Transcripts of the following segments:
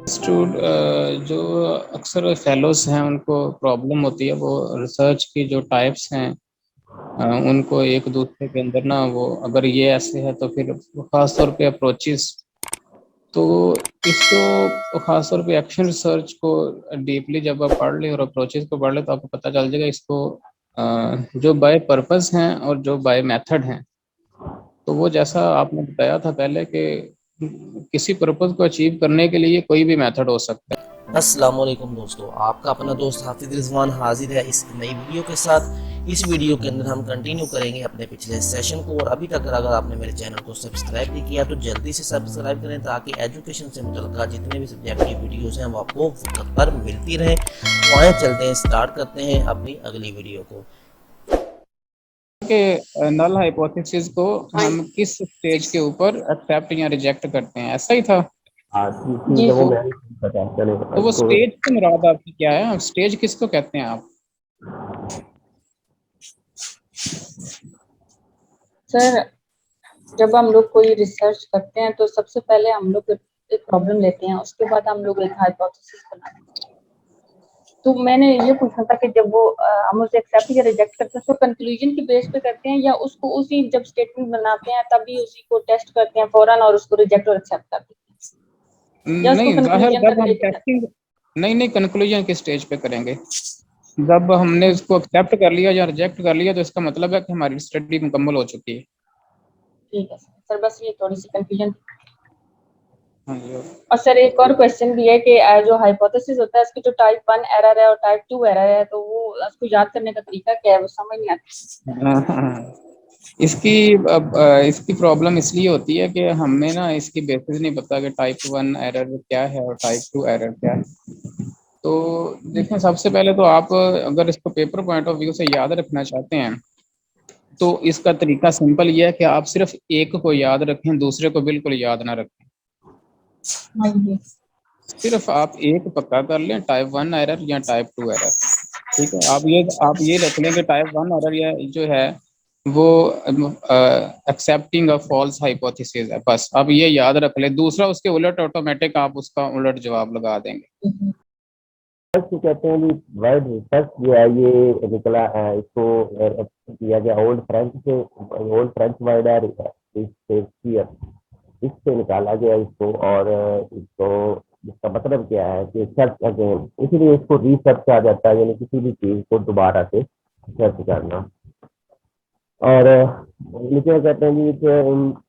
जो अक्सर फेलोज हैं उनको प्रॉब्लम होती है, वो रिसर्च की जो टाइप्स हैं उनको एक दूसरे के अंदर ना, वो अगर ये ऐसे है तो फिर खास तौर पे अप्रोचेस, तो इसको खास तौर पे एक्शन रिसर्च को डीपली जब आप पढ़ ले और अप्रोचेस को पढ़ ले तो आपको पता चल जाएगा इसको जो बाय पर्पस हैं और जो बाय मेथड हैं। तो वो जैसा आपने बताया था पहले कि किसी पर्पस को अचीव करने के लिए कोई भी मेथड हो सकता है। अस्सलामुअलैकुम दोस्तों, आपका अपना दोस्त हाफिज रिजवान हाजिर है इस नई वीडियो के साथ। इस वीडियो के अंदर हम कंटिन्यू करेंगे अपने पिछले सेशन को। और अभी तक अगर आपने मेरे चैनल को सब्सक्राइब नहीं किया तो जल्दी से सब्सक्राइब करें ताकि एजुकेशन से मुतल्लिक़ जितने भी सब्जेक्ट की वीडियोज़ हैं वो आपको वक्त पर मिलती रहे। तो आए चलते हैं, स्टार्ट करते हैं अपनी अगली वीडियो को। कि नल हाइपोथेसिस को हम किस स्टेज के ऊपर एक्सेप्ट या रिजेक्ट करते हैं, ऐसा ही था। हाँ ठीक ठीक है, वो मैं पता चलेगा तो वो इसको। स्टेज की मुराद आपकी क्या है? स्टेज किसको कहते हैं आप? सर, जब हम लोग कोई रिसर्च करते हैं तो सबसे पहले हम लोग एक प्रॉब्लम लेते हैं, उसके बाद हम लोग एक हाइपोथेसिस बनाते हैं। तो मैंने ये पूछना था कि जब वो हम उसे एक्सेप्ट या रिजेक्ट करते हैं तो कंक्लूजन की बेस पे करते हैं या उसको उसी जब स्टेटमेंट बनाते हैं तभी उसी को टेस्ट करते हैं फौरन और उसको रिजेक्ट और एक्सेप्ट कर देते हैं, या उसको नहीं, जाहिर कंक्लूजन जब तक हम लेके जाते टेस्टिंग, नहीं नहीं, कंक्लूजन किस स्टेज पे करेंगे? जब हमने उसको एक्सेप्ट कर लिया या रिजेक्ट कर लिया तो इसका मतलब है कि हमारी स्टडी मुकम्मल हो चुकी है। हैं। ठीक है सर, बस ये थोड़ी सी कंफ्यूजन। हाँ जी। और सर एक और क्वेश्चन भी है कि जो हाइपोथेसिस होता है उसकी जो टाइप 1 एरर है और टाइप 2 एरर है, तो वो उसको याद करने का तरीका क्या है, वो समझ नहीं आता। हाँ, हाँ। इसकी इसकी प्रॉब्लम इसलिए होती है कि हमें ना इसकी बेसिस नहीं पता कि टाइप 1 एरर क्या है और टाइप 2 एरर क्या है। तो देखें, सबसे पहले तो आप अगर इसको पेपर पॉइंट ऑफ व्यू से याद रखना चाहते हैं तो इसका तरीका सिंपल ये है कि आप सिर्फ एक को याद रखें, दूसरे को बिल्कुल याद ना रखें। हाँ जी। सिर्फ आप एक पक्का कर लें, टाइप 1 एरर या टाइप 2 एरर। ठीक है, आप ये रख लें कि टाइप 1 एरर या जो है वो एक्सेप्टिंग अ फॉल्स हाइपोथेसिस है, बस आप ये याद रख लें। दूसरा उसके उलट ऑटोमेटिक आप उसका उलट जवाब लगा देंगे। रिसर्च कहते हैं कि वर्ड रिसर्च जो है ये निकला है, इसको किया गया ओल्ड फ्रेंच से। ओल्ड फ्रेंच वर्ड है शेक्सपियर, इससे निकाला गया इसको। और इसको इसका मतलब क्या है कि सर्च अगेन, इसीलिए इसको रिसर्च कहा जाता है, यानी किसी भी चीज को दोबारा से सर्च करना। और नीचे कहते हैं कि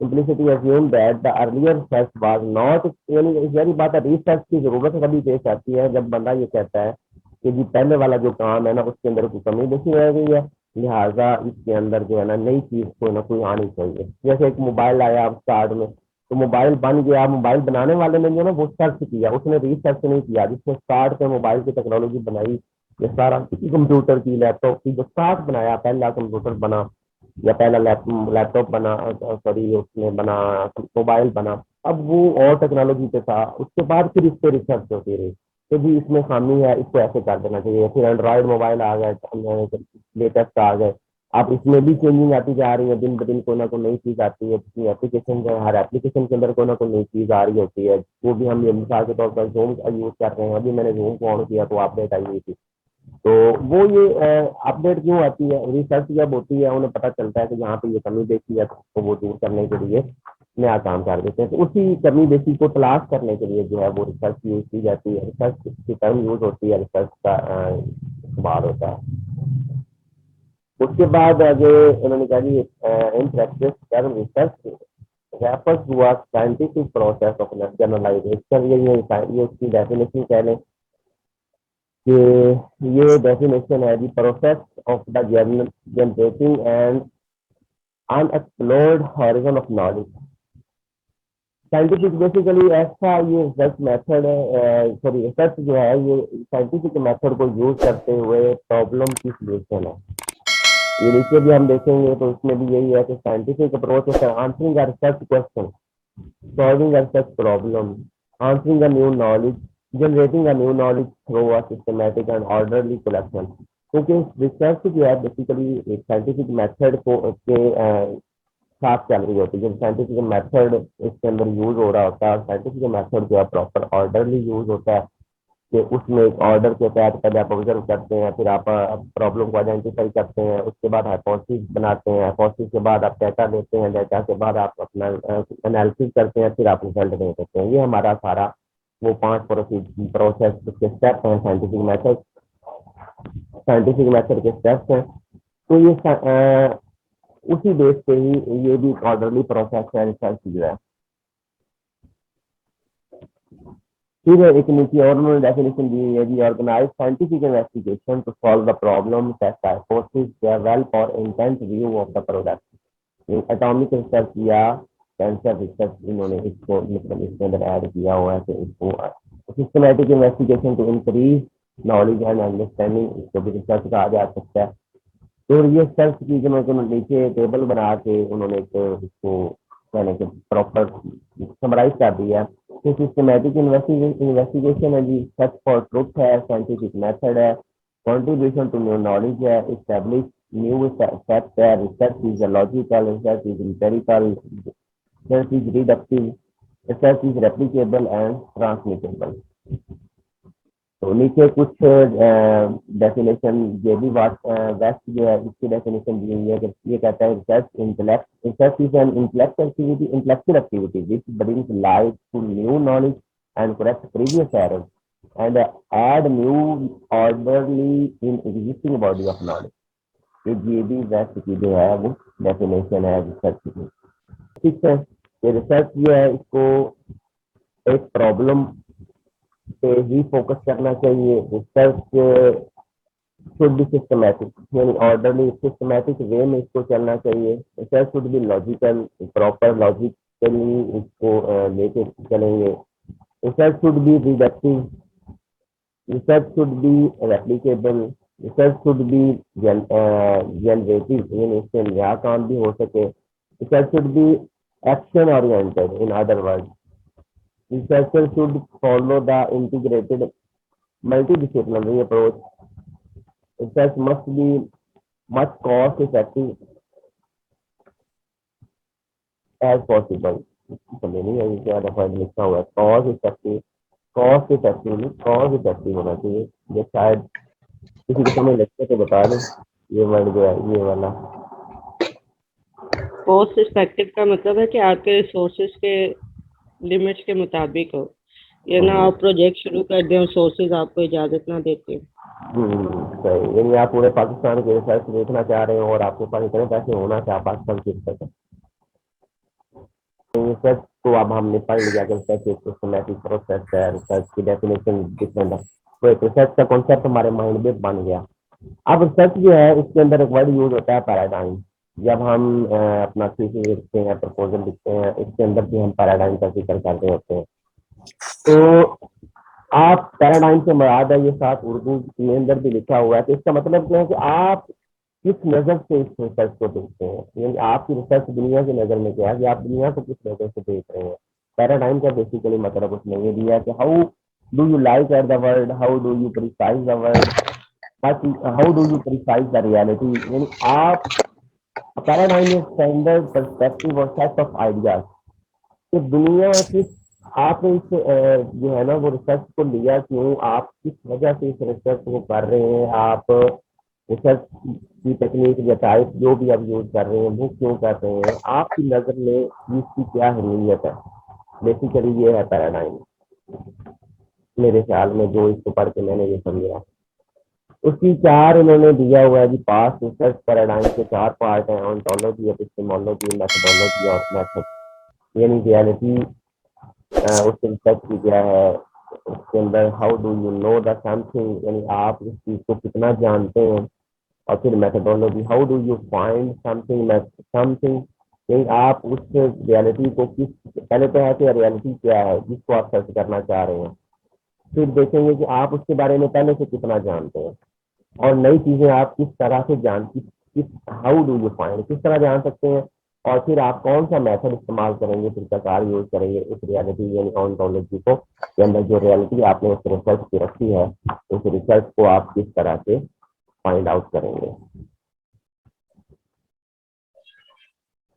implicity assume that the earlier research was not, यानी यही बात है, रिसर्च की जरूरत कभी पेश आती है जब बंदा ये कहता है कि जी पहले वाला जो काम है ना उसके अंदर कोई कमी देखी रह गई है, लिहाजा इसके अंदर जो है ना नई चीज कोई ना कोई आनी चाहिए। जैसे एक मोबाइल आया अब स्टार्ट में, तो मोबाइल बन गया, मोबाइल बनाने वाले ने जो ना वो सर्च किया, उसने रिसर्च नहीं किया। जिसने स्टार्ट से मोबाइल की टेक्नोलॉजी बनाई, ये सारा कंप्यूटर की, लैपटॉप की, जो स्टार्ट बनाया, पहला कंप्यूटर बना या पहला लैपटॉप बना, सॉरी उसमें बना, मोबाइल बना, अब वो और टेक्नोलॉजी पे था, उसके बाद फिर इस पे रिसर्च होती रही कि जी इसमें खामी है, इसको ऐसे कर देना चाहिए। फिर एंड्रॉयड मोबाइल आ गए, लेटेस्ट आ गए, अब इसमें भी चेंजिंग आती जा रही है, दिन ब दिन कोई ना कोई नई चीज आती है। एप्लीकेशन जो है, हर एप्लीकेशन के अंदर कोई ना कोई नई चीज आ रही होती है। वो भी हम ये मिसाल के तौर पर जूम का यूज कर रहे हैं, अभी मैंने जूम को ऑन किया तो अपडेट आई हुई थी। तो वो ये अपडेट क्यों आती है, रिसर्च जब होती है उन्हें पता चलता है कि यहाँ पे ये कमी देखी है, तो वो दूर करने के लिए नया काम कर देते हैं। तो उसी कमी देखी को तलाश करने के लिए जो है वो रिसर्च यूज की जाती है, रिसर्च की टर्म यूज होती है, रिसर्च का इस्तेमाल होता है। उसके बाद आगे उन्होंने कहा जी in practice term research refers to a scientific process of generalization। ये उसकी डेफिनेशन कह लें कि ये डेफिनेशन है the process of the generating and unexplored horizon of knowledge. Scientific basically ऐसा ये रिसर्च मेथड है, सॉरी रिसर्च जो है ये साइंटिफिक मेथड को यूज करते हुए प्रॉब्लम की सॉल्यूशन है। ये नीचे भी हम देखेंगे तो इसमें भी यही है कि scientific approach is answering a research question, solving a research problem, answering a new knowledge, generating a new knowledge through a systematic and orderly collection। क्योंकि रिसर्च जो है बेसिकली एक साइंटिफिक मेथड को के साथ चल रही होती है। जब साइंटिफिक मेथड इसके अंदर यूज हो रहा होता है, साइंटिफिक मेथड जो है प्रॉपर ऑर्डरली यूज होता है, कि उसमें एक ऑर्डर के तहत पहले आप ऑब्जर्व करते हैं, फिर आप प्रॉब्लम को आइडेंटिफाई करते हैं, उसके बाद हाइपोथेसिस बनाते हैं, हाइपोथेसिस के बाद आप डाटा लेते हैं, डाटा के बाद आप अपना एनालिसिस करते हैं, फिर आप रिजल्ट दे देते हैं। ये हमारा सारा वो 5 प्रोसेस के स्टेप हैं साइंटिफिक मेथड के स्टेप्स हैं। तो ये उसी बेस पे ही ये भी एक ऑर्डरली प्रोसेस है रिसर्च जो है। फिर एक नीचे और उन्होंने डेफिनेशन दी है जी, organize scientific investigation to solve the problem, test hypothesis, develop और intent view of the product. Atomic research या कैंसर रिसर्च इन्होंने इसको मतलब इसके अंदर ऐड किया हुआ है कि इसको systematic investigation to increase knowledge and understanding, इसको भी रिसर्च कहा जा सकता है। तो ये सर्च की जो नीचे टेबल बना के उन्होंने इसको कहने के प्रॉपर समराइज कर दिया। तो सिस्टमैटिक इन्वेस्टिगेशन है जी, सर्च फॉर ट्रुथ है, साइंटिफिक मेथड है, कंट्रीब्यूशन टू न्यू नॉलेज है, एस्टैब्लिश न्यू फैक्ट है, research is logical, research is empirical, research is reductive, research is replicable and transmittable. तो नीचे कुछ डेफिनेशन ये भी वेस्ट जो है इसकी डेफिनेशन दी हुई है कि ये कहता है research is an intellectual activity which brings light to new knowledge and correct previous errors and add new orderly in existing body of knowledge. ये भी वेस्ट की जो है वो डेफिनेशन है रिसर्च की। ठीक है, रिसर्च जो है इसको एक प्रॉब्लम पे ही फोकस करना चाहिए। रिसर्च शुड बी सिस्टमैटिक, यानी ऑर्डरली सिस्टमैटिक वे में इसको चलना चाहिए। Research should be logical, proper logically इसको लेके चलेंगे। Research should be reductive, research should be replicable, research should be generative, यानी इससे नया काम भी हो सके। Research should be action oriented, in other word researchers should follow the integrated multidisciplinary approach. Research must be much cost effective as possible. समझ नहीं आई क्या दफा लिखा हुआ है, कॉस्ट इफेक्टिव होना चाहिए। ये शायद किसी को समझ लगता है तो बता दें, ये वर्ड जो है ये वाला। कॉस्ट इफेक्टिव का मतलब है कि आपके रिसोर्सेज के लिमिट्स के मुताबिक हो, ये ना आप प्रोजेक्ट शुरू कर दें और सोर्सेज आपको इजाजत ना देते। सही, यानी आप पूरे पाकिस्तान के रिसर्च देखना चाह रहे हो और आपके पास इतने पैसे होना चाहिए आप पाकिस्तान की रिसर्च को अब हमने पढ़ लिया कि रिसर्च एक सिस्टमैटिक प्रोसेस है, रिसर्च की डेफिनेशन डिफरेंट है, तो एक रिसर्च का कॉन्सेप्ट हमारे माइंड में बन गया। अब रिसर्च जो है इसके अंदर एक वर्ड यूज होता है पैराडाइम। जब हम अपना थीसिस लिखते हैं, प्रपोजल लिखते हैं, इसके अंदर भी हम पैराडाइम का जिक्र कर रहे होते हैं। तो आप पैराडाइम से मुराद है, ये साथ उर्दू के अंदर भी लिखा हुआ है। तो इसका मतलब क्या है कि आप किस नजर से इस रिसर्च को देखते हैं, यानी आपकी रिसर्च दुनिया की नजर में क्या है कि आप दुनिया को किस नजर से देख रहे हैं। पैराडाइम का बेसिकली मतलब उसमें ये दिया कि how do you like at the word, how do you precise the word, how do you precise the reality. यानी आप पैराडाइम इज स्टैंडर्ड पर्सपेक्टिव और सेट ऑफ आइडियाज कि दुनिया की आपने इस जो है ना वो रिसर्च को लिया क्यों, आप किस वजह से इस रिसर्च को कर रहे हैं, आप रिसर्च की टेक्निक या टाइप जो भी आप यूज कर रहे हैं वो क्यों कर रहे हैं, आपकी नजर में इसकी क्या अहमियत है। बेसिकली ये है पैराडाइम मेरे ख्याल में, जो इसको पढ़ के मैंने ये समझा। उसकी 4 इन्होंने दिया हुआ है जी, पास रिसर्च पैराडाइम के 4 पार्ट हैं, ओंटोलॉजी, एपिस्टेमोलॉजी, मेथोडोलॉजी और मेथड। यानी रियलिटी उसके रिसर्च की क्या है, उसके अंदर how do you know the something, यानी आप उस चीज को कितना जानते हैं, और फिर methodology how do you find something, यानी आप उस रियलिटी को किस, पहले तो है कि रियलिटी क्या है जिसको आप सर्च करना चाह रहे हैं, फिर देखेंगे कि आप उसके बारे में पहले से कितना जानते हैं, और नई चीजें आप किस तरह से हाउ डू यू फाइंड, किस तरह जान सकते हैं, और फिर आप कौन सा मेथड इस्तेमाल करेंगे, फिर प्रकार यूज करेंगे उस रियलिटी यानी ओंटोलॉजी को के अंदर जो रियलिटी आपने उस रिसर्च की रखी है, उस रिसर्च को आप किस तरह से फाइंड आउट करेंगे।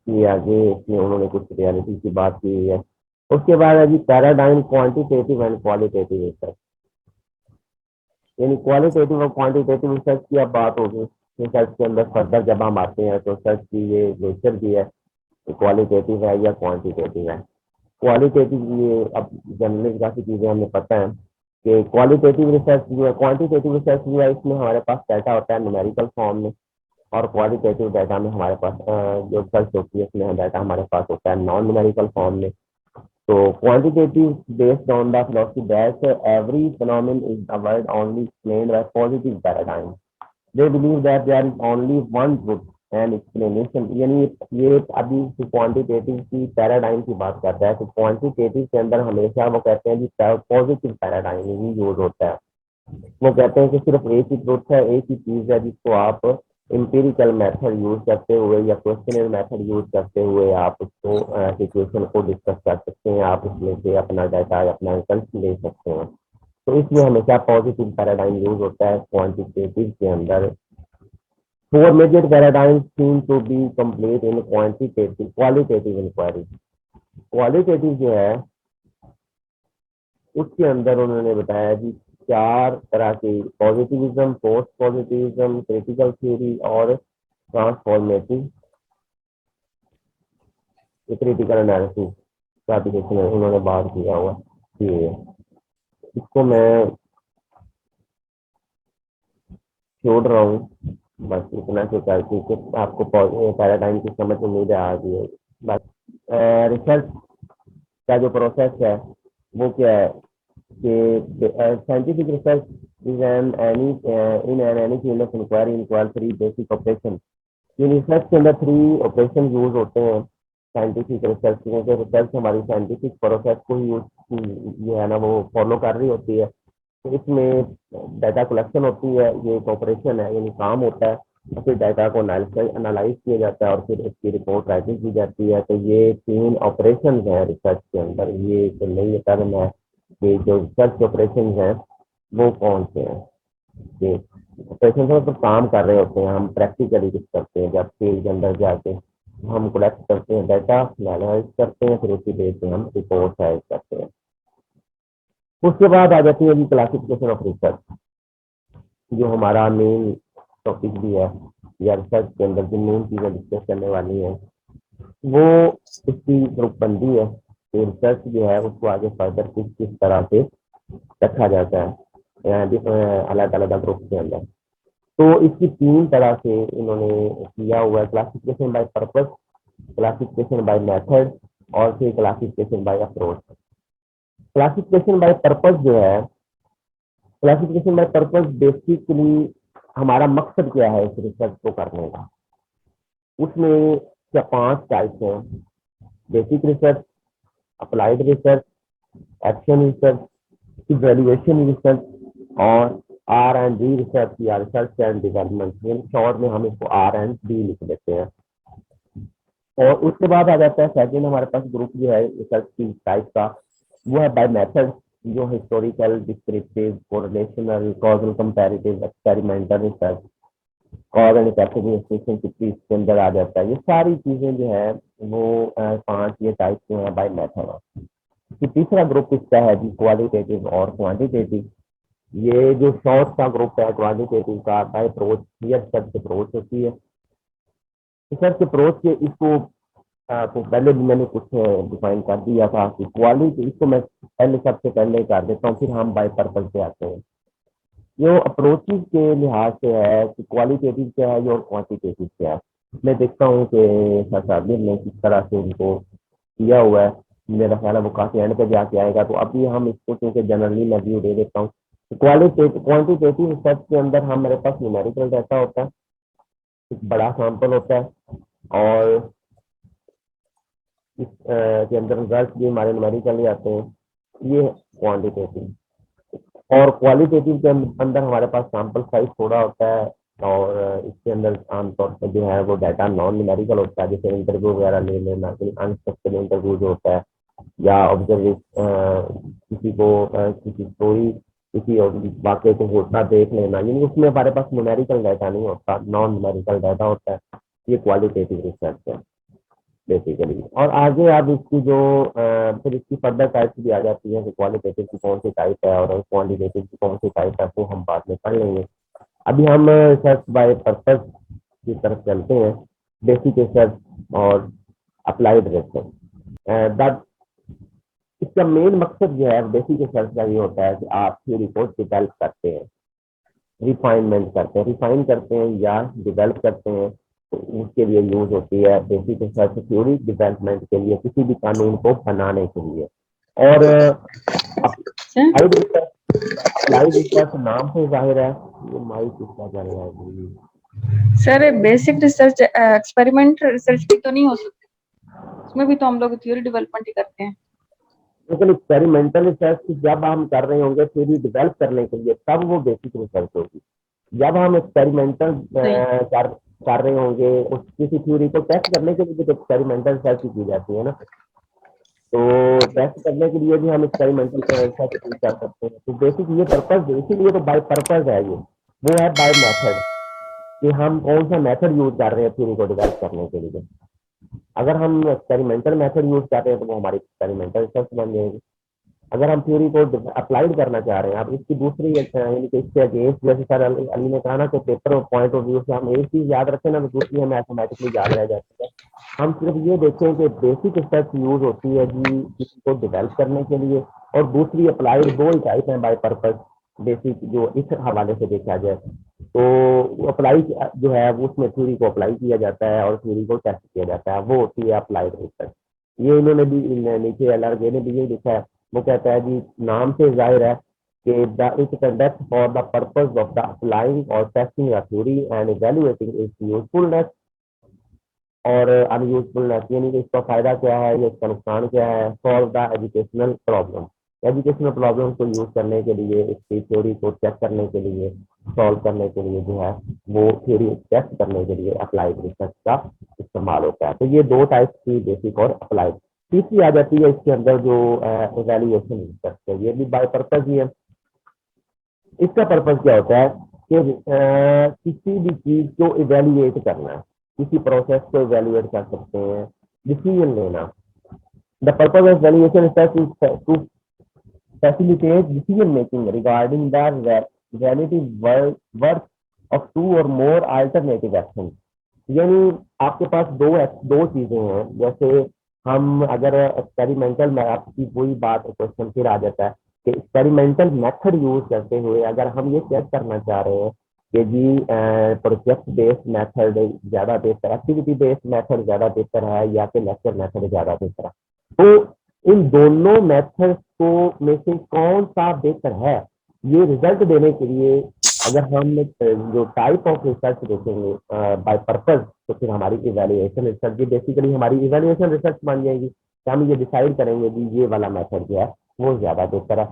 ये आगे इसमें उन्होंने कुछ रियलिटी की बात की है। उसके बाद है जी paradigm quantitative and qualitative research, यानी क्वालिटेटिव और क्वांटिटेटिव रिसर्च की अब बात होगी। रिसर्च के अंदर फर्दर जब हम आते हैं तो रिसर्च की ये नेचर भी है, क्वालिटेटिव है या क्वांटिटेटिव है। क्वालिटेटिव ये अब जनरली काफ़ी चीज़ें हमें पता है कि क्वालिटेटिव रिसर्च जो है, क्वांटिटेटिव रिसर्च जो है इसमें हमारे पास डाटा होता है न्यूमेरिकल फॉर्म में, और क्वालिटेटिव डाटा में हमारे पास जो रिसर्च होती है उसमें डाटा हमारे पास होता है नॉन न्यूमेरिकल फॉर्म में। So quantitative based on the philosophy that every phenomenon is the world only explained by positive paradigm. They believe that there is only one truth and explanation. यानी ये अभी quantitative की paradigm की बात करता है, तो क्वांटिटेटिव के अंदर हमेशा वो कहते हैं कि पॉजिटिव पैराडाइम ही यूज होता है। वो कहते हैं कि सिर्फ एक ही ट्रुथ है, एक ही चीज है जिसको आप एम्पिरिकल मेथड यूज करते हुए या क्वेश्चनर मेथड यूज करते हुए आप उसको सिचुएशन को डिस्कस कर सकते हैं, आप उसमें से अपना डाटा या अपना रिजल्ट ले सकते हैं। तो इसमें हमेशा पॉजिटिव पैराडाइम यूज होता है क्वांटिटेटिव के अंदर। Four major paradigm seem to be complete in quantitative qualitative inquiry. Qualitative जो है उसके अंदर उन्होंने बताया कि चार तरह के positivism, post positivism, critical theory और ट्रांसफॉर्मेटिव क्रिटिकल एनालिसिस का एप्लीकेशन उन्होंने बात किया हुआ ये। इसको मैं छोड़ रहा हूँ, बस इतना से करके कि आपको पैराडाइम की समझ उम्मीद आ गई है। बस रिसर्च का जो प्रोसेस है वो क्या है कि scientific research is any field of inquiry inquire three basic operation. ये रिसर्च के अंदर थ्री ऑपरेशन यूज होते हैं साइंटिफिक रिसर्च में। जो रिसर्च हमारी साइंटिफिक प्रोसेस को यूज ये है ना वो फॉलो कर रही होती है। तो इसमें डाटा कलेक्शन होती है, ये एक ऑपरेशन है यानी काम होता है, और फिर डाटा को एनालाइज किया जाता है और फिर उसकी रिपोर्ट राइटिंग की जाती है। तो ये तीन ऑपरेशन हैं रिसर्च के अंदर। ये तो नहीं टर्म है कि जो रिसर्च ऑपरेशन हैं वो कौन से हैं। ये ऑपरेशन पर काम कर रहे होते हैं, हम प्रैक्टिकली कुछ करते हैं। जब फील्ड के अंदर जाके हम कलेक्ट करते हैं डाटा, एनालाइज करते हैं, फिर उसी बेस पे हम रिपोर्ट साइज करते हैं। उसके बाद आ जाती है क्लासिफिकेशन ऑफ रिसर्च, जो हमारा मेन टॉपिक भी है या रिसर्च के अंदर जो मेन चीजें डिस्कस करने वाली है वो इसकी ग्रुपबंदी है कि रिसर्च जो है उसको आगे फर्दर किस किस तरह से रखा जाता है अलग अलग ग्रुप के अंदर। तो इसकी तीन तरह से इन्होंने किया हुआ है, classification bye purpose, classification by method और फिर classification bye approach. Classification bye purpose जो है, क्लासिफिकेशन बाय पर्पस बेसिकली हमारा मकसद क्या है इस रिसर्च को करने का। उसमें क्या 5 टाइप्स हैं: basic research, applied research, action research, evaluation research और R&D रिसर्च या रिसर्च एंड डेवलपमेंट। शॉर्ट में हम इसको R&D लिख देते हैं। और उसके बाद आ जाता है सेकंड हमारे पास ग्रुप जो है रिसर्च की टाइप का, वो है बाय मेथड, जो historical, descriptive, correlational, causal, comparative, experimental research, cause and effect इसके अंदर आ जाता है। ये सारी चीजें जो है वो 5 ये टाइप जो है बाय मेथड। फिर तीसरा ग्रुप इसका है जी क्वालिटेटिव और क्वांटिटेटिव। ये जो शॉर्ट का ग्रुप है क्वांटिटेटिव का, बाय अप्रोच, ये रिसर्च अप्रोच होती है। रिसर्च अप्रोच के इसको तो पहले भी मैंने कुछ डिफाइन कर दिया था कि क्वालिटी, इसको मैं पहले सबसे पहले कर देता हूँ, फिर हम बाय पर्पज पे आते हैं। जो अप्रोचेज के लिहाज से है कि क्वालिटेटिव क्या है और क्वांटिटेटिव क्या है। मैं देखता हूँ कि साबिर ने किस तरह से उनको किया हुआ है, मेरा ख्याल है वो काफी एंड पे जाके आएगा। तो अभी हम इसको क्योंकि जनरली मैं व्यू दे देता हूँ। क्वांटिटेटिव रिसर्च के अंदर हमारे पास न्यूमेरिकल डाटा होता है, एक बड़ा सैंपल होता है और इस के अंदर रिजल्ट भी हमारे न्यूमेरिकल ही आते हैं। ये क्वांटिटेटिव। और क्वालिटेटिव के अंदर हमारे पास सैंपल साइज थोड़ा होता है और इसके अंदर आमतौर पर जो है वो डाटा नॉन न्यूमेरिकल होता है, जैसे इंटरव्यू वगैरह ले लेना, अनस्ट्रक्चर्ड इंटरव्यू जो होता है, या ऑब्जर्व किसी को किसी स्टोरी किसी वाक्य को होता देख लेना, यानी उसमें हमारे पास न्यूमेरिकल डाटा नहीं होता, नॉन न्यूमेरिकल डाटा होता है। ये क्वालिटेटिव रिसर्च है। बेसिकली। और आगे आप इसकी जो फिर इसकी फर्दर टाइप्स भी आ जाती है कि क्वालिटेटिव की कौन सी टाइप है और क्वांटिटेटिव की कौन सी टाइप है, वो हम बाद में पढ़ लेंगे। अभी हम रिसर्च बाय पर्पस की तरफ चलते हैं, बेसिक रिसर्च और अप्लाइड रिसर्च। दैट इसका मेन मकसद जो है बेसिक रिसर्च का ये होता है कि आप थ्योरी को डेवलप करते हैं, रिफाइनमेंट करते हैं, रिफाइन करते हैं या डेवलप करते हैं, तो उसके लिए यूज होती है बेसिक रिसर्च थ्योरी डेवलपमेंट के लिए, किसी भी कानून को बनाने के लिए। और सर अप्लाइड रिसर्च नाम से जाहिर है, ये माइक किसका चल रहा है जी? Sir basic research experiment research भी तो नहीं हो सकती, उसमें भी तो हम लोग थ्योरी डेवलपमेंट ही करते हैं। लेकिन एक्सपेरिमेंटल रिसर्च जब हम कर रहे होंगे थ्योरी डेवलप करने के लिए, तब वो बेसिक रिसर्च होगी। जब हम एक्सपेरिमेंटल कर रहे होंगे उस किसी थ्योरी को टेस्ट करने के लिए, तो एक्सपेरिमेंटल रिसर्च की जाती है ना, तो टेस्ट करने के लिए भी हम एक्सपेरिमेंटल रिसर्च यूज कर सकते हैं। तो बेसिक ये पर्पज, इसीलिए तो बाय पर्पज है ये, वो है बाय मेथड, कि हम कौन सा मेथड यूज कर रहे हैं थ्योरी को डेवलप करने के लिए। अगर हम एक्सपेरिमेंटल मेथड यूज कर रहे हैं तो वो हमारी एक्सपेरिमेंटल रिसर्च बन जाएगी। अगर हम थ्योरी को अप्लाइड करना चाह रहे हैं, अब इसकी दूसरी यानी कि इसके अगेंस्ट, जैसे सर अली ने कहा ना कि पेपर पॉइंट ऑफ व्यू से हम एक चीज याद रखें ना, तो दूसरी हमें ऑटोमेटिकली याद रह जाती है। हम सिर्फ ये देखें कि बेसिक रिसर्च यूज होती है जी किसी को डेवलप करने के लिए, और दूसरी अप्लाइड, दो ही टाइप है बाय पर्पज बेसिक, जो इस हवाले से देखा जाए तो अप्लाई जो है वो उसमें थ्योरी को अप्लाई किया जाता है और थ्योरी को टेस्ट किया जाता है, वो होती है अप्लाइड रिसर्च। ये इन्होंने भी नीचे एलआरगे ने भी यही लिखा है, वो कहता है जी नाम से जाहिर है कि it conduct for the purpose of the applying और testing a theory and evaluating its usefulness और अनयूजफुलनेस, यानी कि इसका फायदा क्या है या इसका नुकसान क्या है। Solve the educational problem, educational problem को यूज करने के लिए, इसकी थ्योरी को चेक करने के लिए, सॉल्व करने के लिए जो है वो थ्योरी टेस्ट करने के लिए अप्लाइड रिसर्च का इस्तेमाल होता है। तो ये दो टाइप की, बेसिक और अप्लाइड। तीसरी आ जाती है इसके अंदर जो इवैल्यूएशन रिसर्च है, ये भी बाय पर्पज ही है। इसका पर्पज क्या होता है कि किसी भी चीज को इवेल्युएट करना है, किसी प्रोसेस को इवेल्युएट कर सकते हैं, डिसीजन लेना। The purpose of valuation research is to facilitate decision making regarding the relative worth of two और मोर अल्टरनेटिव एक्शन। यानी आपके पास दो चीजें हैं, जैसे हम अगर एक्सपेरिमेंटल में, आपकी वही बात क्वेश्चन फिर आ जाता है कि एक्सपेरिमेंटल मेथड यूज करते हुए अगर हम ये चेक करना चाह रहे हैं कि जी प्रोजेक्ट बेस्ड मेथड ज्यादा बेहतर, एक्टिविटी बेस्ड मेथड ज्यादा बेहतर है या कि लेक्चर मेथड ज्यादा बेहतर है, तो इन दोनों मेथड को में से कौन सा बेहतर है, ये रिजल्ट देने के लिए अगर हम जो टाइप ऑफ रिसर्च देखेंगे बाय पर्पज, तो फिर हमारी इवैल्यूएशन रिसर्च भी बेसिकली हमारी इवैल्यूएशन रिसर्च बन जाएगी, कि हम ये डिसाइड करेंगे कि ये वाला मेथड जो है वो ज्यादा बेहतर है।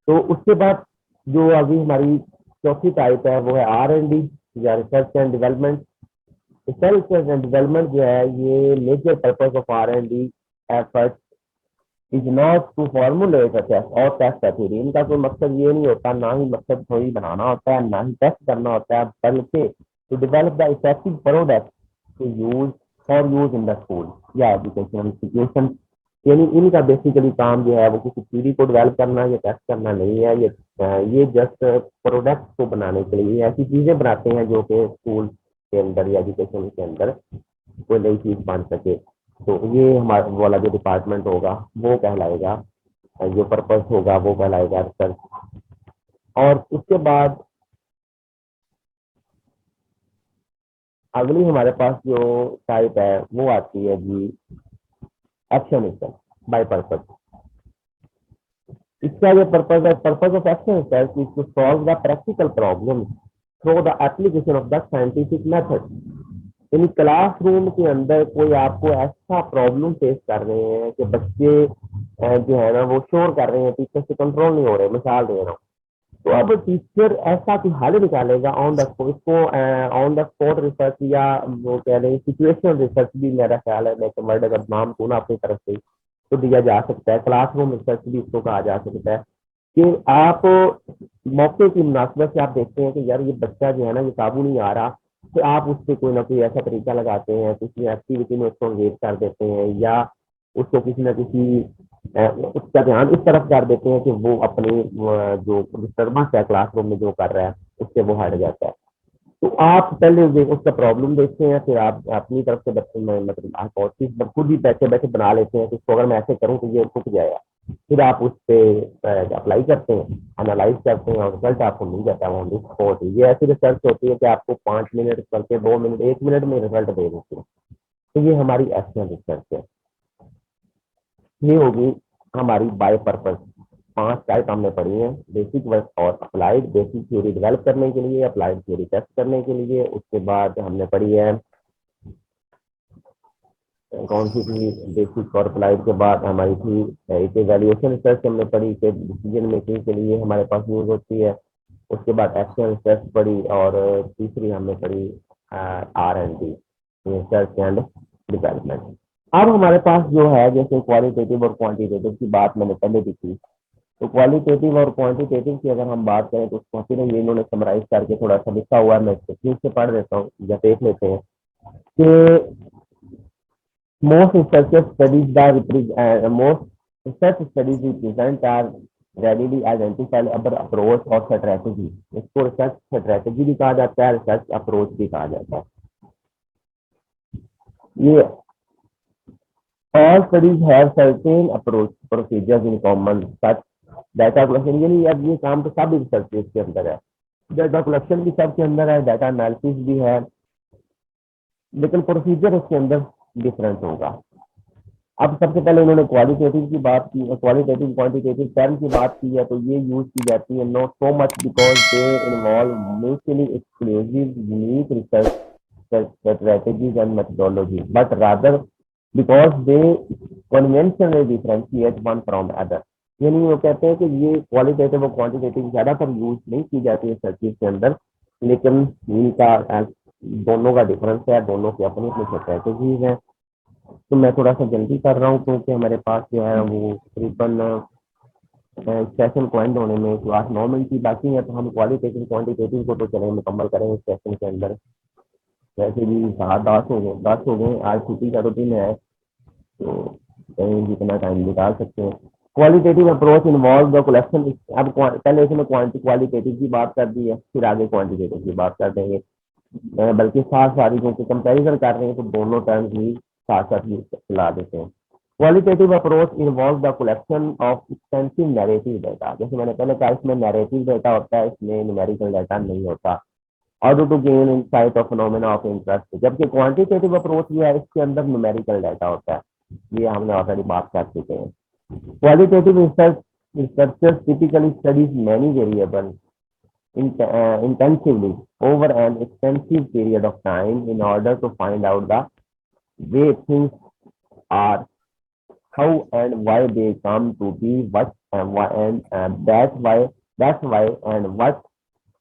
तो उसके बाद जो अभी हमारी चौथी टाइप है वो है R&D या research and development. Research and development जो है ये major purpose of R&D effort is not to formulate और टेस्ट है थ्योरी। इनका कोई मकसद ये नहीं होता, ना ही मकसद थ्योरी बनाना होता है, ना ही टेस्ट करना होता है, बल्कि to develop the effective product to use for use in the school या एजुकेशनल इंस्टीट्यूशन। यानी इनका बेसिकली काम जो है वो किसी थ्योरी को डेवलप करना या टेस्ट करना नहीं है, ये जस्ट प्रोडक्ट को बनाने के लिए ऐसी चीजें बनाते हैं जो कि स्कूल के अंदर या एजुकेशन के अंदर कोई नई चीज बन सके। तो ये हमारा वाला जो डिपार्टमेंट होगा वो कहलाएगा, जो पर्पस होगा वो कहलाएगा रिसर्च। और उसके बाद अगली हमारे पास जो टाइप है वो आती है जी एक्शन रिसर्च बाय पर्पस। इसका जो purpose of action research is to solve the practical problem through the application of the scientific method. यानी क्लासरूम के अंदर कोई आपको ऐसा प्रॉब्लम फेस कर रहे हैं कि बच्चे जो है ना वो शोर कर रहे हैं, टीचर से कंट्रोल नहीं हो रहे, मिसाल दे रहा हूँ, तो अब टीचर ऐसा कोई हल निकालेगा ऑन द स्पॉट, इसको ऑन द स्पॉट रिसर्च या वो कह रहे हैं सिचुएशनल रिसर्च भी मेरा ख्याल है, मैं वर्ड अगर नाम को ना अपनी तरफ से तो दिया जा सकता है, क्लासरूम रिसर्च भी इसको कहा जा सकता है। कि आप मौके की मुनासिबत से आप देखते हैं कि यार ये बच्चा जो है ना ये काबू नहीं आ रहा, फिर आप उस पर कोई ना कोई ऐसा तरीका लगाते हैं, किसी एक्टिविटी में उसको एंगेज कर देते हैं, या उसको किसी ना किसी उसका ध्यान इस तरफ कर देते हैं कि वो अपनी जो डिस्टर्बेंस है क्लासरूम में जो कर रहा है उससे वो हट जाता है। तो आप पहले उसका प्रॉब्लम देखते हैं, फिर आप अपनी तरफ से बच्चे में मतलब हाइपोथेसिस खुद ही बैठे बैठे बना लेते हैं कि इसको अगर मैं ऐसे करूँ तो ये रुक जाएगा। फिर आप उस पर अप्लाई करते हैं, एनालाइज करते हैं, और रिजल्ट आपको मिल जाता है ऑन द स्पॉट। ये ऐसी रिसर्च होती है कि आपको 5 मिनट करके 2 मिनट 1 मिनट में रिजल्ट दे देती है। तो ये हमारी एक्शन रिसर्च है। ये होगी हमारी बाय पर्पस। 5 टाइप हमने पढ़ी है, बेसिक वर्क और अप्लाइड। बेसिक थ्योरी डेवलप करने के लिए, अप्लाइड थ्योरी टेस्ट करने के लिए। उसके बाद हमने पढ़ी है कौन सी थी, बेसिक और अप्लाइड के बाद हमारी थी एक इवैल्यूएशन रिसर्च हमने पढ़ी कि डिसीजन मेकिंग के लिए हमारे पास यूज होती है। उसके बाद एक्शन रिसर्च पढ़ी, और तीसरी हमने पढ़ी R&D, रिसर्च एंड डेवलपमेंट। अब हमारे पास जो है, जैसे क्वालिटेटिव और क्वांटिटेटिव की बात मैंने पहले भी की, तो क्वालिटेटिव और क्वांटिटेटिव की अगर हम बात करें तो उसको फिर ये इन्होंने समराइज करके थोड़ा सा लिखा हुआ है, मैं इसको ठीक से पढ़ देता हूँ या देख लेते हैं कि most research studies most research studies represent are readily identified other approach और strategy। इसको रिसर्च स्ट्रेटेजी भी कहा जाता है, रिसर्च अप्रोच भी कहा जाता है। ये all studies have certain approach procedures in common such data collection, यानी अब ये काम तो सब रिसर्च के अंदर है, डाटा कलेक्शन भी सबके अंदर है, डाटा एनालिसिस भी है, लेकिन प्रोसीजर उसके अंदर डिफरेंट होगा। अब सबसे पहले उन्होंने क्वालिटेटिव की बात की, क्वालिटेटिव क्वांटिटेटिव टर्म की बात की है, तो ये यूज की जाती है not so much because they involve mutually exclusive unique research strategies and methodology, but rather because they conventionally differentiate one from other. यानी वो कहते हैं कि ये क्वालिटेटिव और क्वांटिटेटिव ज्यादातर यूज नहीं की जाती है सर्चिज के अंदर, लेकिन इनका दोनों का डिफरेंस है, दोनों की अपनी अपनी स्ट्रेटेजीज है। तो मैं थोड़ा सा जल्दी कर रहा हूँ क्योंकि हमारे पास जो है वो तकरीबन सेशन को एंड होने में क्लास 9 मिनट की बाकी है, तो हम क्वालिटेटिव क्वांटिटेटिव को तो चले मुकम्मल करेंगे सेशन के अंदर। वैसे भी 10 हो गए, आज छुट्टी का तो दिन है, तो कहीं जितना टाइम निकाल सकते हैं। Qualitative approach involve the collection. अब पहले इसमें क्वालिटेटिव की बात कर दी है, फिर आगे क्वांटिटेटिव की बात कर देंगे, बल्कि साथ सारी क्योंकि कंपेरिजन कर रहे हैं तो दोनों टर्म्स भी साथ साथ ही चला देते हैं। Qualitative approach involve the collection of extensive narrative data. जैसे मैंने पहले कहा, इसमें नैरेटिव डाटा होता है, इसमें न्यूमेरिकल डाटा नहीं होता। Order to gain insight of phenomena of interest. जबकि क्वांटिटेटिव अप्रोच ये है, इसके अंदर न्यूमेरिकल डाटा होता है, ये हमने ऑलरेडी बात कर चुके हैं। Qualitative researchers typically studies many variable intensively over an extensive period of time in order to find out the way things are, how and why they come to be, what and why, and that's why and what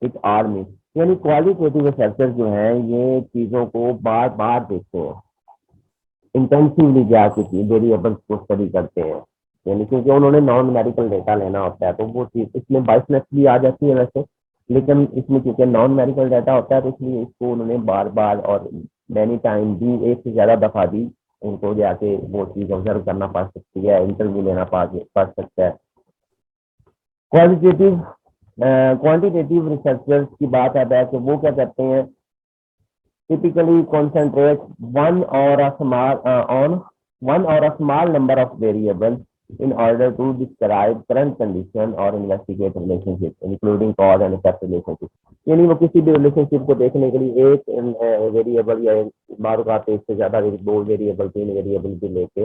it are means। यानी qualitative researcher जो हैं ये चीजों को बार बार देखते हैं, intensively जाके variables को स्टडी करते हैं, यानी क्योंकि उन्होंने नॉन न्यूमेरिकल डेटा लेना होता है, तो वो चीज इसमें बाइसनेस भी आ जाती है वैसे, लेकिन इसमें क्योंकि नॉन न्यूमेरिकल डाटा होता है तो इसलिए इसको उन्होंने बार बार और मैनी टाइम भी, एक से ज्यादा दफा भी उनको जाके वो चीज ऑब्जर्व करना पड़ सकती है, इंटरव्यू लेना पड़ सकता है। क्वालिटेटिव क्वांटिटेटिव रिसर्चर्स की बात आता है कि वो क्या करते हैं, typically concentrate on one or a small number of variables in order to describe current condition or investigate relationship including cause and effect relationship। यानी वो किसी भी रिलेशनशिप को देखने के लिए एक वेरिएबल या बार बार एक से ज्यादा 2 वेरिएबल 3 वेरिएबल भी लेके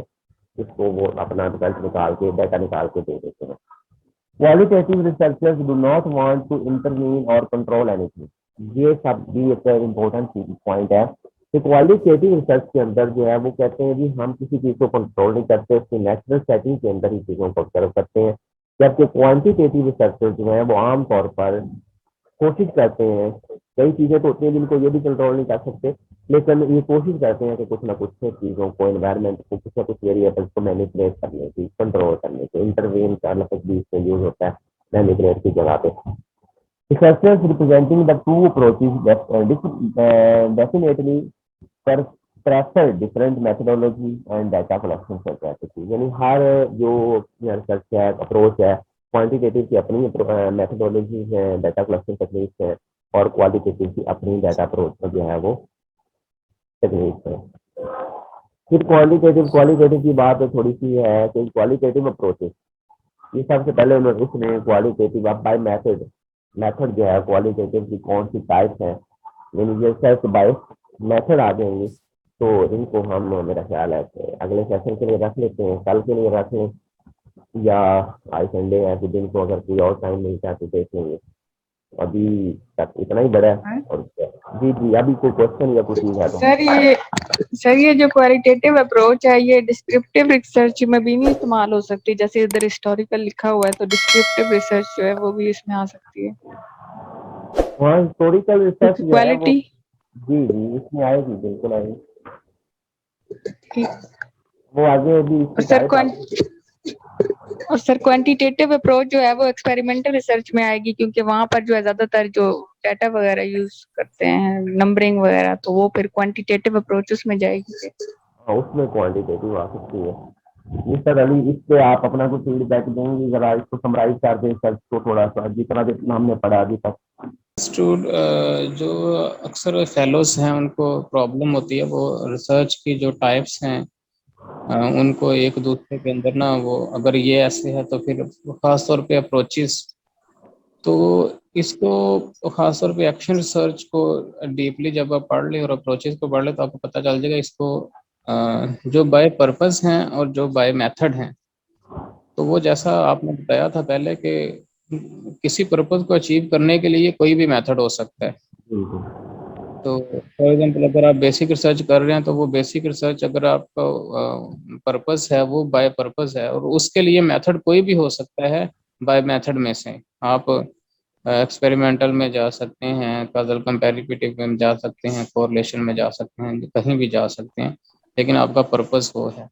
उसको वो अपना रिजल्ट निकाल के डाटा निकाल के दे देते हैं। Qualitative researchers do not want to intervene or control anything। ये सब भी एक इम्पोर्टेंट पॉइंट है कि क्वालिटेटिव रिसर्च के अंदर जो है वो कहते हैं कि हम किसी चीज को कंट्रोल नहीं करते, उसकी नेचुरल सेटिंग के अंदर ही चीजों को ऑब्जर्व करते हैं। जबकि क्वांटिटेटिव रिसर्चर जो है वो आमतौर पर कोशिश करते हैं, कई चीजें तो होती हैं जिनको ये भी कंट्रोल नहीं कर सकते, लेकिन ये कोशिश करते हैं कि कुछ ना कुछ चीजों को, एनवायरनमेंट को, कुछ ना कुछ वेरिएबल्स को मैनिपुलेट करने की, कंट्रोल करने की। इंटरवेन का लफ्ज भी इसमें यूज होता है मैनिपुलेट की जगह पे। Researchers representing the two approaches definitely prefer different methodology and data collection strategy. यानी हर जो रिसर्च है अप्रोच है, क्वांटिटेटिव की अपनी मेथोडोलॉजी है, डाटा कलेक्शन टेक्निक्स है, और क्वालिटेटिव की अपनी डाटा अप्रोच जो है वो टेक्निक्स है। फिर क्वालिटेटिव की बात थोड़ी सी है कि क्वालिटेटिव अप्रोचेस, ये सबसे पहले उसने क्वालिटेटिव बाय मेथड जो है क्वालिटेटिव की कौन सी टाइप है, यानी ये सेल्फ बाय मेथड आ जाएंगे। तो इनको हम मेरा ख्याल है कि अगले सेशन के लिए रख लेते हैं, कल के लिए रख लें, या आज संडे है कि दिन को अगर कोई और टाइम मिलता है तो देख लेंगे। अभी तक इतना ही बड़ा है। और जी जी, अभी कोई क्वेश्चन या कुछ चीज है तो सर ये जो क्वालिटेटिव अप्रोच है ये डिस्क्रिप्टिव रिसर्च में भी नहीं इस्तेमाल हो सकती? जैसे इधर हिस्टोरिकल लिखा हुआ है तो डिस्क्रिप्टिव रिसर्च जो है वो भी इसमें आ सकती है। हाँ, हिस्टोरिकल रिसर्च जो है वो क्वालिटी जी जी इसमें आएगी, बिल्कुल आएगी। ठीक। वो आगे अभी और सर क्वांटिटेटिव अप्रोच जो है वो एक्सपेरिमेंटल रिसर्च में आएगी, क्योंकि वहां पर जो है ज्यादातर जो डाटा वगैरह यूज करते हैं नंबरिंग वगैरह, तो वो फिर क्वांटिटेटिव अप्रोच उसमें जाएगी। हाँ, उसमें क्वांटिटेटिव आ सकती है। मिस्टर अली, इस पे आप अपना कुछ फीडबैक देंगे, जरा इसको समराइज कर दें रिसर्च को थोड़ा सा, जितना जितना हमने पढ़ा अभी तक। जो अक्सर फेलोज हैं उनको प्रॉब्लम होती है, वो रिसर्च की जो टाइप्स हैं उनको एक दूसरे के अंदर ना, वो अगर ये ऐसे है तो फिर खास तौर पे अप्रोचेस, तो इसको खास तौर पे एक्शन रिसर्च को डीपली जब आप पढ़ ले और अप्रोचेस को पढ़ ले तो आपको पता चल जाएगा इसको जो बाय पर्पस हैं और जो बाय मेथड हैं। तो वो जैसा आपने बताया था पहले कि किसी पर्पस को अचीव करने के लिए कोई भी मेथड हो सकता है। तो फॉर एग्जांपल अगर आप बेसिक रिसर्च कर रहे हैं तो वो बेसिक रिसर्च अगर आपका पर्पस है वो बाय पर्पस है, और उसके लिए मेथड कोई भी हो सकता है। बाय मेथड में से आप एक्सपेरिमेंटल में जा सकते हैं, कजल कंपैरेटिव में जा सकते हैं, कोरिलेशन में जा सकते हैं, कहीं भी जा सकते हैं, लेकिन आपका पर्पस वो है।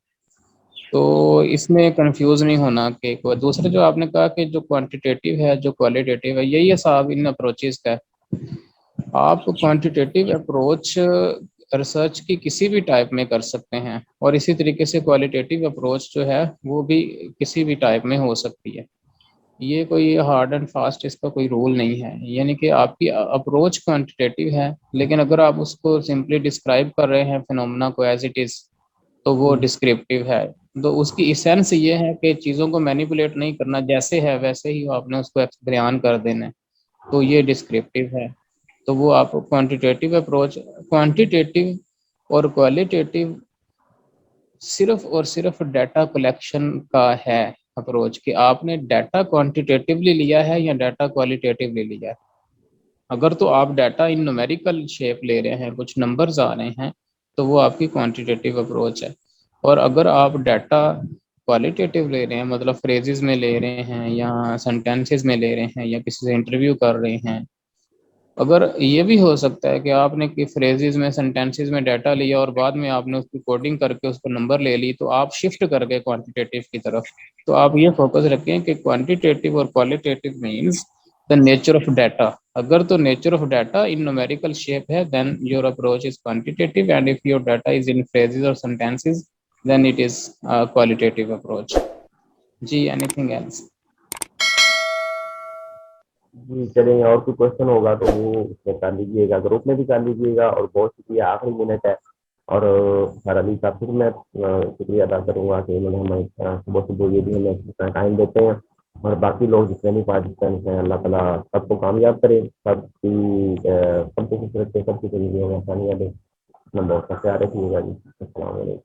तो इसमें कंफ्यूज नहीं होना कि दूसरे जो आपने कहा कि जो क्वांटिटेटिव है जो क्वालिटेटिव है, यही है साहब इन अप्रोचेस का। आप क्वांटिटेटिव अप्रोच रिसर्च की किसी भी टाइप में कर सकते हैं, और इसी तरीके से क्वालिटेटिव अप्रोच जो है वो भी किसी भी टाइप में हो सकती है। ये कोई हार्ड एंड फास्ट इसका कोई रूल नहीं है, यानी कि आपकी अप्रोच क्वांटिटेटिव है, लेकिन अगर आप उसको सिंपली डिस्क्राइब कर रहे हैं फिनोमेना को एज इट इज, तो वो डिस्क्रिप्टिव है। तो उसकी इसेंस ये है कि चीज़ों को मैनिपुलेट नहीं करना, जैसे है वैसे ही आपने उसको बयान कर देना है, तो ये डिस्क्रिप्टिव है। तो वो आप क्वांटिटेटिव अप्रोच, क्वांटिटेटिव और क्वालिटेटिव सिर्फ और सिर्फ डाटा कलेक्शन का है अप्रोच, कि आपने डाटा क्वांटिटेटिवली लिया है या डाटा क्वालिटेटिवली लिया है। अगर तो आप डाटा इन न्यूमेरिकल शेप ले रहे हैं, कुछ नंबर्स आ रहे हैं, तो वो आपकी क्वांटिटेटिव अप्रोच है। और अगर आप डाटा क्वालिटेटिव ले रहे हैं, मतलब फ्रेजेस में ले रहे हैं या सेंटेंसेस में ले रहे हैं या किसी से इंटरव्यू कर रहे हैं, अगर ये भी हो सकता है कि आपने कि फ्रेजेस में सेंटेंसेस में डाटा लिया और बाद में आपने उसकी कोडिंग करके उस पर नंबर ले ली, तो आप शिफ्ट कर गए क्वांटिटेटिव की तरफ। तो आप ये फोकस रखें कि क्वांटिटेटिव और qualitative means the nature of data. अगर तो nature of data in numerical shape है, then your approach is quantitative, and if your data is in phrases और sentences, then it is qualitative approach. जी, anything else? जी चलिए, और कोई question होगा तो वो उसमें कर लीजिएगा, ग्रुप में भी कर लीजिएगा। और बहुत शुक्रिया, आखिरी मिनट है। और सर अली का फिर मैं शुक्रिया अदा करूँगा कि उन्होंने हमें सुबह सुबह ये भी हमें इतना टाइम देते हैं। और बाकी लोग जितने भी पार्टिसिपेंट्स हैं, अल्लाह ताला सबको कामयाब करे, सबकी खुश रखे, सबकी जिंदगी में आसानियाँ दे। अपना बहुत सा ख्याल रखिएगा जी। अस्सलाम वालेकुम।